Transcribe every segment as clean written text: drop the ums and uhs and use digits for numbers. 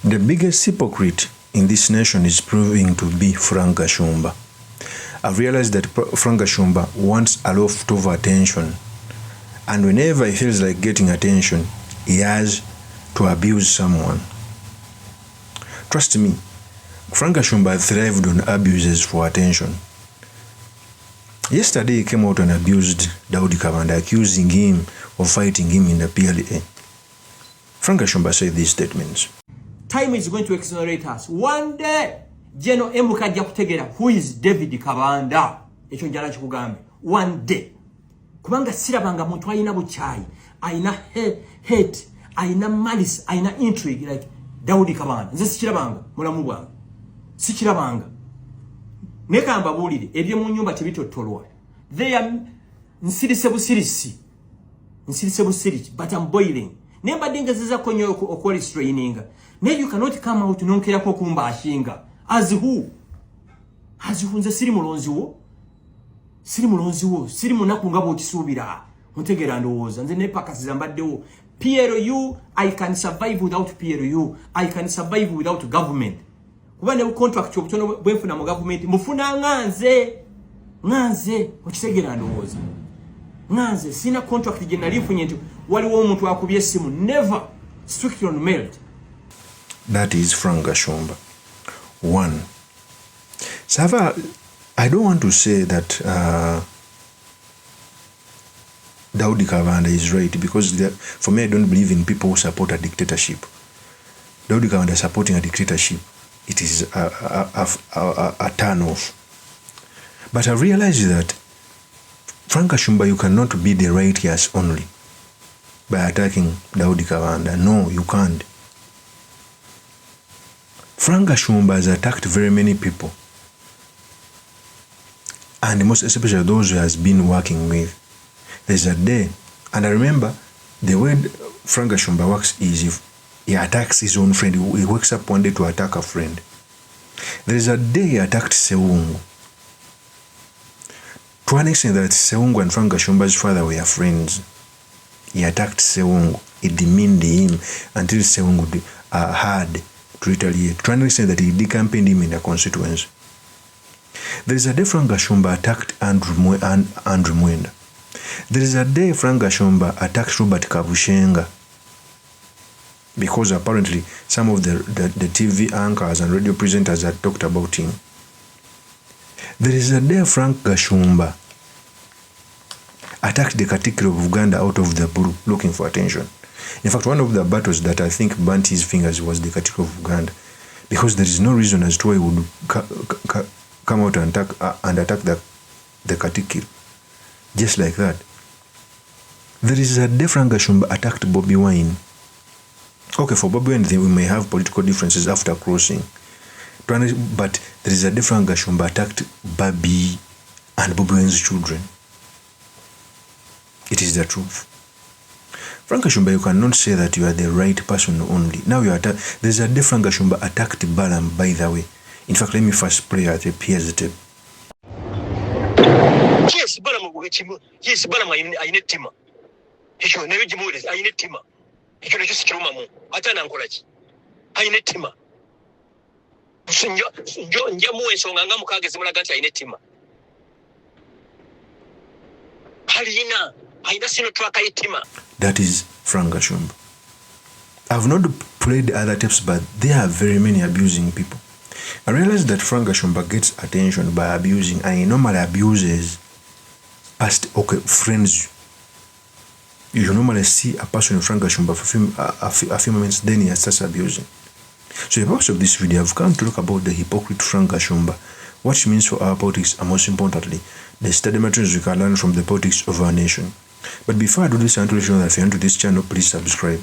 The biggest hypocrite in this nation is proving to be Franka Gashumba. I've realized that Franka Gashumba wants a lot of attention, and whenever he feels like getting attention, he has to abuse someone. Trust me, Franka Gashumba thrived on abuses for attention. Yesterday he came out and abused DAUDI KABANDA, accusing him of fighting him in the PLA. Franka Gashumba said these statements. Time is going to exonerate us. One day, General Emuka Jakutegera, who is David KABANDA, one day. Kubanga sirabanga muntu ayina buchai, ayina hate, ayina malice, ayina intrigue like DAUDI KABANDA. Nze sikirabanga, mulamu bwange. Sikirabanga. Neka mbabulire, ebye mu nyumba tebitotolwa. They are nsirise busirisi. Nsirise busirisi, but I'm boiling. Nemba dinga ziza konyo okoli straining. Now you cannot come out nonkera ko kumba ashinga. As who? As who nze siri mulonzi wo? Siri mulonzi wo, siri munaku ngabo okisubira. Mutegera ndowooza. Nze ne pakasiza mbaddewo. PLU, I can survive without PLU. I can survive without government. Kuba ne contract obutono bwenfuna mu government mufuna nganze okisegera ndowooza. Nganze sina contract gye nalifunye nti waliwo omuntu akubye essimu. Never strictly on merit. That is Franka Gashumba. One. Sava, I don't want to say that DAUDI KABANDA is right, because for me, I don't believe in people who support a dictatorship. DAUDI KABANDA supporting a dictatorship, it is a turn off. But I realize that Franka Gashumba, you cannot be the righteous only by attacking DAUDI KABANDA. No, you can't. Franka Gashumba has attacked very many people, and most especially those who has been working with. There's a day, and I remember the way Franka Gashumba works is if he attacks his own friend, he wakes up one day to attack a friend. There is a day he attacked Sewungu, to an extent that Sewungu and Franka Gashumba's father were friends. He attacked Sewungu, he demeaned him until Sewungu had to retaliate, trying to say that he decampaigned him in the constituency. There is a day Franka Gashumba attacked Andrew Mawanda. There is a day Franka Gashumba attacked Robert Kabushenga, because apparently some of the TV anchors and radio presenters had talked about him. There is a day Franka Gashumba attacked the Patriotic League of Uganda out of the blue, looking for attention. In fact, one of the battles that I think burnt his fingers was the Patriotic League of Uganda, because there is no reason as to why he would come out and attack the Patriotic League, just like that. There is a day Franka Gashumba attacked Bobi Wine. Okay, for Bobi Wine, we may have political differences after crossing, but there is a day Franka Gashumba attacked Babi and Bobi Wine's children. It is the truth. Franka Gashumba, you cannot say that you are the right person only. Now you attack. There's a day Franka Gashumba attacked Balam, by the way. In fact, let me first play at a PS tape. Yes, Balam, yes, Balam, I need Tima. He should never do this. I need Tima. He can just kill Mamu. I turn Anchorage. I need Tima. Jamu and Songa Mukagas Malagat, I need Tima. Halina. That is Franka Gashumba. I've not played other tapes, but there are very many abusing people. I realized that Franka Gashumba gets attention by abusing, and he normally abuses past friends. You normally see a person in Franka Gashumba for a few moments, then he starts abusing. So in the purpose of this video, I've come to talk about the hypocrite Franka Gashumba, what she means for our politics, and most importantly, the study materials we can learn from the politics of our nation. But before I do this, I want to let you know that if you're new to this channel, please subscribe.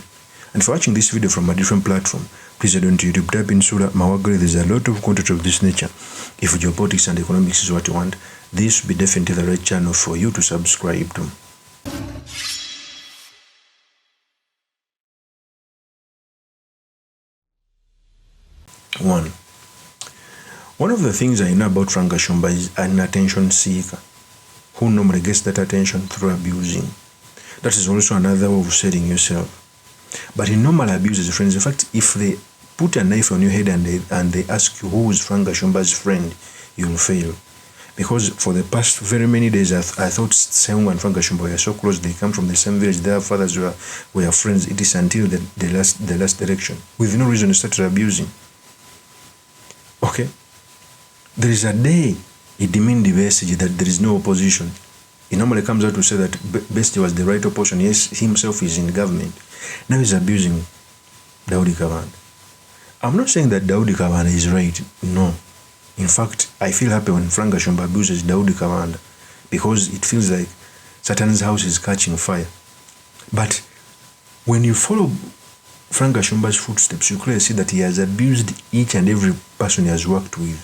And for watching this video from a different platform, please head on to YouTube, type in Sura Mawagari. There's a lot of content of this nature. If geopolitics and economics is what you want, this will be definitely the right channel for you to subscribe to. One of the things I know about Franka Gashumba is an attention seeker who normally gets that attention through abusing. That is also another way of selling yourself. But he normally abuses friends. In fact, if the put a knife on your head and they ask you who is Frank Gashumba's friend, you'll fail. Because for the past very many days, I thought Seung and Frank Gashumba were so close. They come from the same village. Their fathers were friends. It is until the last election, with no reason, started abusing. Okay? There is a day he demeaned the message that there is no opposition. He normally comes out to say that Bestie was the right opposition. Yes, he himself is in government. Now he's abusing DAUDI Kabanda. I'm not saying that DAUDI Kabanda is right. No. In fact, I feel happy when Franka Gashumba abuses DAUDI Kabanda because it feels like Satan's house is catching fire. But when you follow Franka Gashumba's footsteps, you clearly see that he has abused each and every person he has worked with.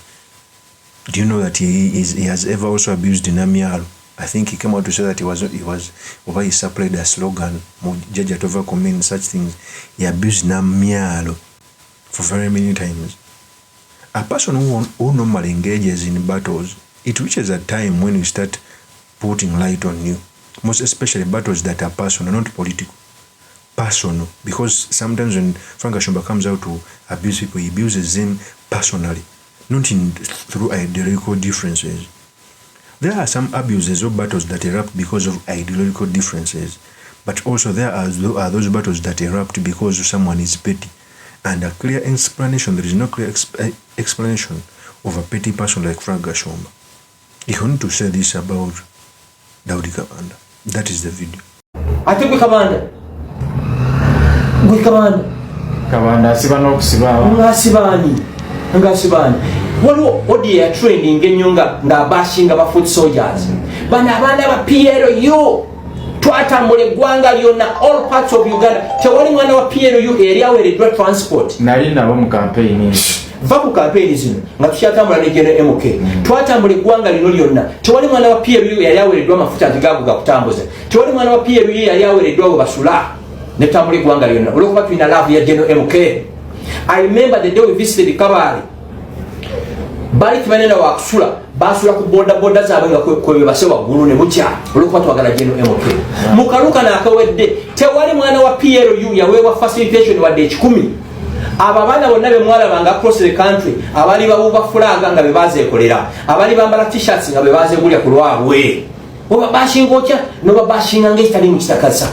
Do you know that he has ever also abused Namyalo? I think he came out to say that he supplied a slogan, Jaja Tova Komen, such things. He abused Namyalo for very many times. A person who normally engages in battles, it reaches a time when you start putting light on you. Most especially battles that are personal, not political. Personal. Because sometimes when Franka Gashumba comes out to abuse people, he abuses them personally, not through ideological differences. There are some abuses or battles that erupt because of ideological differences. But also there are those battles that erupt because someone is petty. And a clear explanation, there is no clear explanation of a petty person like Franka Gashumba. You want to say this about DAUDI Kabanda. That is the video. I think we Kabanda. Kabanda sibano kusibaba. Ngasibani. Waliwo odiya training enyonga ngabashinga ba foot soldiers. Bana abana ba PLU. Twatambula eggwanga lyonna all parts of Uganda. Tewali mwana wa PLU eri aweereddwa transport. Nali nabo mu campaign. Va ku campaign zino nga tukyatambula ne General MK. Twatambula eggwanga lino lyonna. Tewali mwana wa PLU yali aweereddwa amafuta agago gakutambuza. Tewali mwana wa PLU yali aweereddwa basula. Ne tambula eggwanga lyonna. Olwokuba tulina love ya General MK. I remember the day we visited Kabale. Bali kibanena wa kusula. Basula ku boda zaabwe nga kwebe basewa gulu ne bukya olwokuba twagala General MK. Mukaluka na akawedde tewali mwana wa PLU yaweebwa facilitation wadde 10. Aba bana bonna be mwalabanga across the country abali bawuba flag nga be bazeekolera abali bambala t-shirts nga be bazeegulya ku lwabwe oba bashingokya noba bashinga ng'ekitali mu kitakasa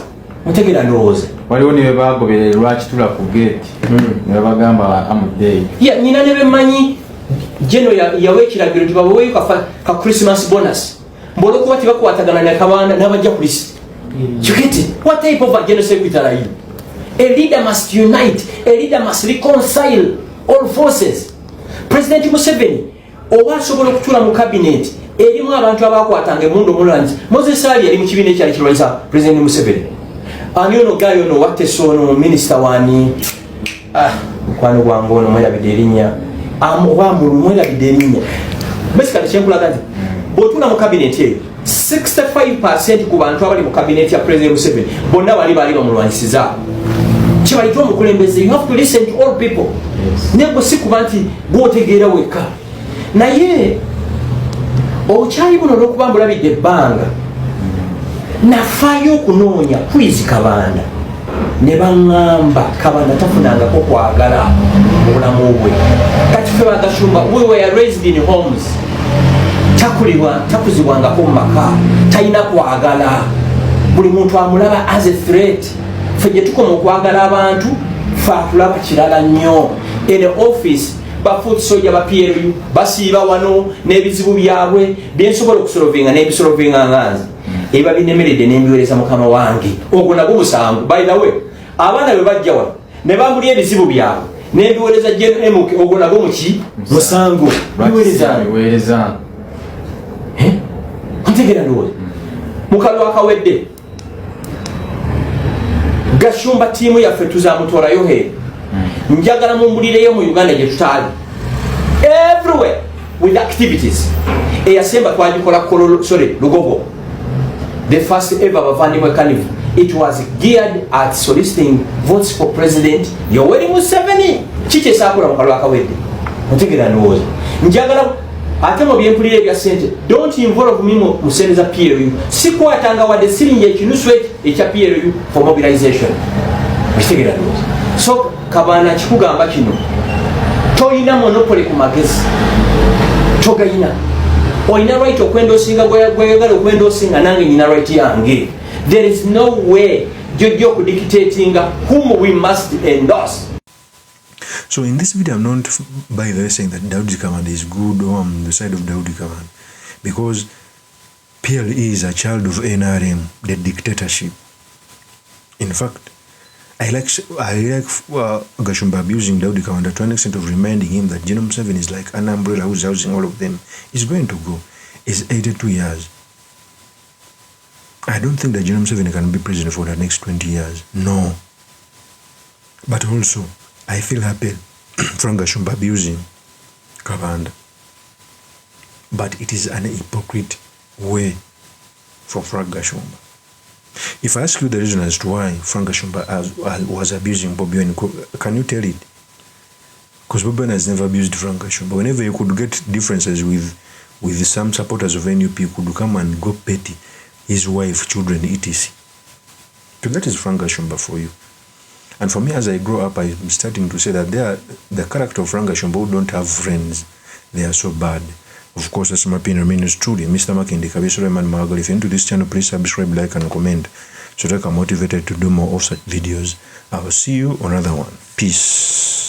mutegera ndowooza waliwo ne bebagoberera lwakitula ku gate ne bagamba amudday ya nyina ne bemanyi Jeno yawe ekiragiro tibaweeyo ka Christmas bonus mbolokuba tibakwatagana ne Kabanda n'abajja kulisi chikiti. What type of a general secretary are you? A leader must unite, a leader must reconcile all forces. President Museveni owasobola okutula mu cabinet erimu abantu abakwatanga emundu mulanzi Moses Ali yali mu kibiina ekyali kirwanyisa President Museveni. Ani ono gayo ono watesono minister wani mukwano gwange ono mwelabidde erinnya mwelabidde erinnya basically kyenkulaga nti bw'otula mu cabinet eyo 65% ku bantu abali mu cabinet ya President Museveni bonna bali bamulwanyisiza kibayitwa omukulembeze. You have to listen to all people. Nebo si kuba nti gwotegeera wekka naye obukyali buno olw'okuba mbulabidde ebbanga nafaayo okunoonya kwizi Kabanda ne baŋŋamba Kabanda tafunangako kwagala mu bulamu bwe. Kati ffe ba Gashumba we were raised in homes. Takuzibwangako mu maka, talina kwagala, buli muntu amulaba as a threat. Ffe gye tukoma okwagala abantu ffe atulaba kirala nnyo. In the office bafoot soldier ba PLU basiiba wano n'ebizibu byabwe byensobola okusolovinga n'ebisolovinga nganzi eba binemeredde n'embiwereza mukama wange ogwo nagwo musango. By the way abaana bwe bajja wano ne bambulya ebizibu byabwe n'embiwereza MK ogwo nagwo muki musango biwereza ntegera ndowooza mukalwa akawedde Gashumba tiimu yaffe tuzamutwalayo he njagala mumbulireyo mu Uganda gye tutaali everywhere with activities eyasemba twagikola Lugogo the first ever Bavandimwe Carnival. It was geared at soliciting votes for President Yoweri Museveni. Kiki ekyakola mu kalwa akawedde ntegera ndowooza njagala ate mu byempulira ebya ssente don't involve me mu musereza PLU sikwatanga wadde siringi ekinusu ekya PLU for mobilization. Ntegera ndowooza So Kabanda kikugamba kino, toyina monopoly ku magezi, togayina. Oyina right okwendoosinga gweyagala okwendoosinga, nange nyina right yange. There is no way you're dictating whom we must endorse. So in this video, I'm not, by the way, saying that Daudi Kabanda is good or on the side of Daudi Kabanda, because PLE is a child of NRM, the dictatorship. In fact, I like Gashumba abusing Daudi Kabanda to an extent of reminding him that Genome 7 is like an umbrella who's housing all of them. He's going to go. He's 82 years. I don't think that Genome 7 can be president for the next 20 years. No. But also, I feel happy from Gashumba abusing Kabanda. But it is an hypocrite way for Frank Gashumba. If I ask you the reason as to why Frank Gashumba was abusing Bobi Wine, can you tell it? Because Bobi Wine has never abused Frank Gashumba. Whenever you could get differences with some supporters of NUP, you could come and go petty his wife, children, etc. So that is Frank Gashumba for you. And for me, as I grow up, I'm starting to say that the character of Frank Gashumba who don't have friends, they are so bad. Of course, that's my opinion remains truly. Mr. Makindi, Kabisuleman Magal. If you're into this channel, please subscribe, like, and comment so that I'm motivated to do more of such videos. I will see you on another one. Peace.